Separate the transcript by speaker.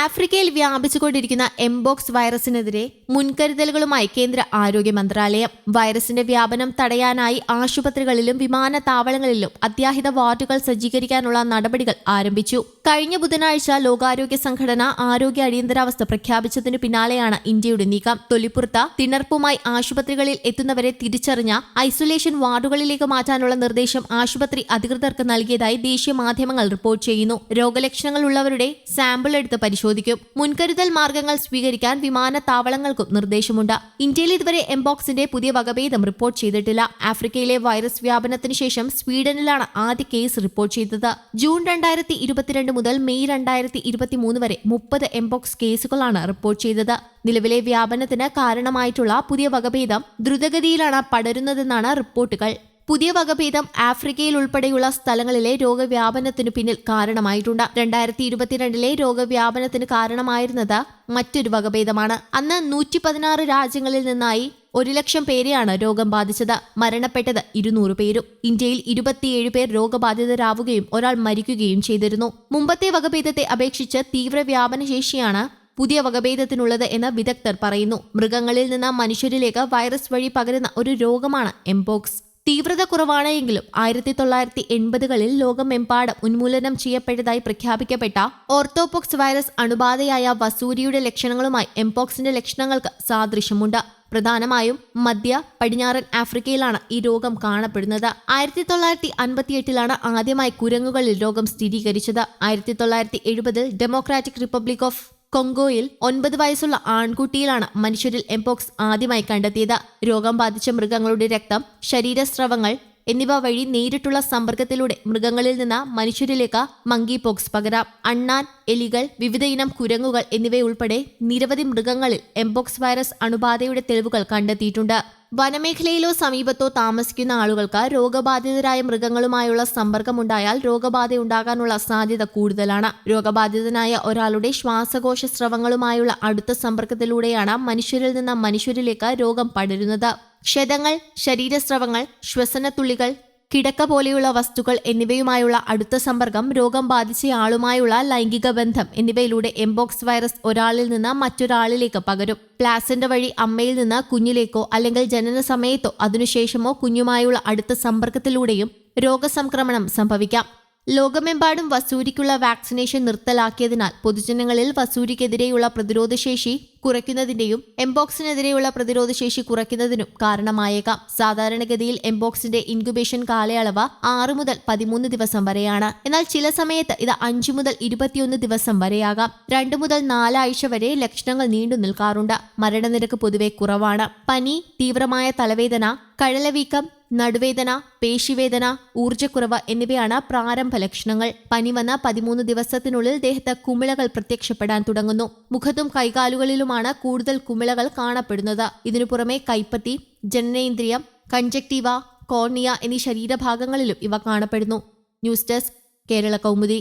Speaker 1: ആഫ്രിക്കയിൽ വ്യാപിച്ചുകൊണ്ടിരിക്കുന്ന എംബോക്സ് വൈറസിനെതിരെ മുൻകരുതലുകളുമായി കേന്ദ്ര ആരോഗ്യ മന്ത്രാലയം. വൈറസിന്റെ വ്യാപനം തടയാനായി ആശുപത്രികളിലും വിമാനത്താവളങ്ങളിലും അത്യാഹിത വാർഡുകൾ സജ്ജീകരിക്കാനുള്ള നടപടികൾ ആരംഭിച്ചു. കഴിഞ്ഞ ബുധനാഴ്ച ലോകാരോഗ്യ സംഘടന ആരോഗ്യ അടിയന്തരാവസ്ഥ പ്രഖ്യാപിച്ചതിനു പിന്നാലെയാണ് ഇന്ത്യയുടെ നീക്കം. തൊലിപ്പുറത്ത് തിണർപ്പുമായി ആശുപത്രികളിൽ എത്തുന്നവരെ തിരിച്ചറിഞ്ഞ ഐസൊലേഷൻ വാർഡുകളിലേക്ക് മാറ്റാനുള്ള നിർദ്ദേശം ആശുപത്രി അധികൃതർക്ക് നൽകിയതായി ദേശീയ മാധ്യമങ്ങൾ റിപ്പോർട്ട് ചെയ്യുന്നു. രോഗലക്ഷണങ്ങളുള്ളവരുടെ സാമ്പിൾ എടുത്ത് പരിശോധിക്കും. മുൻകരുതൽ മാർഗങ്ങൾ സ്വീകരിക്കാൻ വിമാനത്താവളങ്ങൾക്കും നിർദ്ദേശമുണ്ട്. ഇന്ത്യയിൽ ഇതുവരെ എംബോക്സിന്റെ പുതിയ വകഭേദം റിപ്പോർട്ട് ചെയ്തിട്ടില്ല. ആഫ്രിക്കയിലെ വൈറസ് വ്യാപനത്തിന് ശേഷം സ്വീഡനിലാണ് ആദ്യ കേസ് റിപ്പോർട്ട് ചെയ്തത്. ജൂൺ 2022 മുതൽ മെയ് 2023 വരെ 30 എംബോക്സ് കേസുകളാണ് റിപ്പോർട്ട് ചെയ്തത്. നിലവിലെ വ്യാപനത്തിന് കാരണമായിട്ടുള്ള പുതിയ വകഭേദം ദ്രുതഗതിയിലാണ് പടരുന്നതെന്നാണ് റിപ്പോർട്ടുകൾ. പുതിയ വകഭേദം ആഫ്രിക്കയിൽ ഉൾപ്പെടെയുള്ള സ്ഥലങ്ങളിലെ രോഗവ്യാപനത്തിനു പിന്നിൽ കാരണമായിട്ടുണ്ട്. 2022 രോഗവ്യാപനത്തിന് കാരണമായിരുന്നത് മറ്റൊരു വകഭേദമാണ്. അന്ന് 116 രാജ്യങ്ങളിൽ നിന്നായി 1,00,000 പേരെയാണ് രോഗം ബാധിച്ചത്. മരണപ്പെട്ടത് 200 പേരും. ഇന്ത്യയിൽ 27 പേർ രോഗബാധിതരാവുകയും ഒരാൾ മരിക്കുകയും ചെയ്തിരുന്നു. മുമ്പത്തെ വകഭേദത്തെ അപേക്ഷിച്ച് തീവ്ര വ്യാപനശേഷിയാണ് പുതിയ വകഭേദത്തിനുള്ളത് എന്ന് വിദഗ്ധർ പറയുന്നു. മൃഗങ്ങളിൽ നിന്ന് മനുഷ്യരിലേക്ക് വൈറസ് വഴി പകരുന്ന ഒരു രോഗമാണ് എംപോക്സ്. തീവ്രത കുറവാണ് എങ്കിലും 1980കളിൽ ലോകമെമ്പാടും ഉന്മൂലനം ചെയ്യപ്പെട്ടതായി പ്രഖ്യാപിക്കപ്പെട്ട ഓർത്തോപോക്സ് വൈറസ് അണുബാധയായ വസൂരിയുടെ ലക്ഷണങ്ങളുമായി എംപോക്സിന്റെ ലക്ഷണങ്ങൾക്ക് സാദൃശ്യമുണ്ട്. പ്രധാനമായും മധ്യ പടിഞ്ഞാറൻ ആഫ്രിക്കയിലാണ് ഈ രോഗം കാണപ്പെടുന്നത്. 1958 ആദ്യമായി കുരങ്ങുകളിൽ രോഗം സ്ഥിരീകരിച്ചത്. 1970 ഡെമോക്രാറ്റിക് റിപ്പബ്ലിക് ഓഫ് കൊങ്കോയിൽ 9 വയസ്സുള്ള ആൺകുട്ടിയിലാണ് മനുഷ്യരിൽ എംപോക്സ് ആദ്യമായി കണ്ടെത്തിയത്. രോഗം ബാധിച്ച മൃഗങ്ങളുടെ രക്തം, ശരീരസ്രവങ്ങൾ എന്നിവ വഴി നേരിട്ടുള്ള സമ്പർക്കത്തിലൂടെ മൃഗങ്ങളിൽ നിന്ന് മനുഷ്യരിലേക്ക് മങ്കി പോക്സ് പകരാം. അണ്ണാൻ, എലികൾ, വിവിധയിനം കുരങ്ങുകൾ എന്നിവയുൾപ്പെടെ നിരവധി മൃഗങ്ങളിൽ എംപോക്സ് വൈറസ് അണുബാധയുടെ തെളിവുകൾ കണ്ടെത്തിയിട്ടുണ്ട്. വനമേഖലയിലോ സമീപത്തോ താമസിക്കുന്ന ആളുകൾക്ക് രോഗബാധിതരായ മൃഗങ്ങളുമായുള്ള സമ്പർക്കമുണ്ടായാൽ രോഗബാധയുണ്ടാകാനുള്ള സാധ്യത കൂടുതലാണ്. രോഗബാധിതനായ ഒരാളുടെ ശ്വാസകോശ സ്രവങ്ങളുമായുള്ള അടുത്ത സമ്പർക്കത്തിലൂടെയാണ് മനുഷ്യരിൽ നിന്ന് മനുഷ്യരിലേക്ക് രോഗം പടരുന്നത്. ക്ഷതങ്ങൾ, ശരീരസ്രവങ്ങൾ, ശ്വസനത്തുള്ളികൾ, കിടക്ക പോലെയുള്ള വസ്തുക്കൾ എന്നിവയുമായുള്ള അടുത്ത സമ്പർക്കം, രോഗം ബാധിച്ചയാളുമായുള്ള ലൈംഗിക ബന്ധം എന്നിവയിലൂടെ എംപോക്സ് വൈറസ് ഒരാളിൽ നിന്ന് മറ്റൊരാളിലേക്ക് പകരും. പ്ലാസന്റ വഴി അമ്മയിൽ നിന്ന് കുഞ്ഞിലേക്കോ അല്ലെങ്കിൽ ജനന സമയത്തോ അതിനുശേഷമോ കുഞ്ഞുമായുള്ള അടുത്ത സമ്പർക്കത്തിലൂടെയും രോഗസംക്രമണം സംഭവിക്കാം. ലോകമെമ്പാടും വസൂരിക്കുള്ള വാക്സിനേഷൻ നിർത്തലാക്കിയതിനാൽ പൊതുജനങ്ങളിൽ വസൂരിക്കെതിരെയുള്ള പ്രതിരോധശേഷി കുറയ്ക്കുന്നതിന്റെയും എംപോക്സിനെതിരെയുള്ള പ്രതിരോധശേഷി കുറയ്ക്കുന്നതിനും കാരണമായേക്കാം. സാധാരണഗതിയിൽ എംപോക്സിന്റെ ഇൻക്യുബേഷൻ കാലയളവ് 6 മുതൽ 13 ദിവസം വരെയാണ്. എന്നാൽ ചില സമയത്ത് ഇത് 5 മുതൽ 21 ദിവസം വരെയാകാം. 2 മുതൽ 4 ആഴ്ച വരെ ലക്ഷണങ്ങൾ നീണ്ടു നിൽക്കാറുണ്ട്. മരണനിരക്ക് പൊതുവെ കുറവാണ്. പനി, തീവ്രമായ തലവേദന, കഴലവീക്കം, നടുവേദന, പേശിവേദന, ഊർജ്ജക്കുറവ് എന്നിവയാണ് പ്രാരംഭ ലക്ഷണങ്ങൾ. പനി വന്ന 13 ദിവസത്തിനുള്ളിൽ ദേഹത്ത് കുമിളകൾ പ്രത്യക്ഷപ്പെടാൻ തുടങ്ങുന്നു. മുഖത്തും കൈകാലുകളിലുമാണ് കൂടുതൽ കുമിളകൾ കാണപ്പെടുന്നത്. ഇതിനു പുറമെ കൈപ്പത്തി, ജനനേന്ദ്രിയം, കൺജക്റ്റീവ, കോർണിയ എന്നീ ശരീരഭാഗങ്ങളിലും ഇവ കാണപ്പെടുന്നു. News desk, Kerala Kaumudi.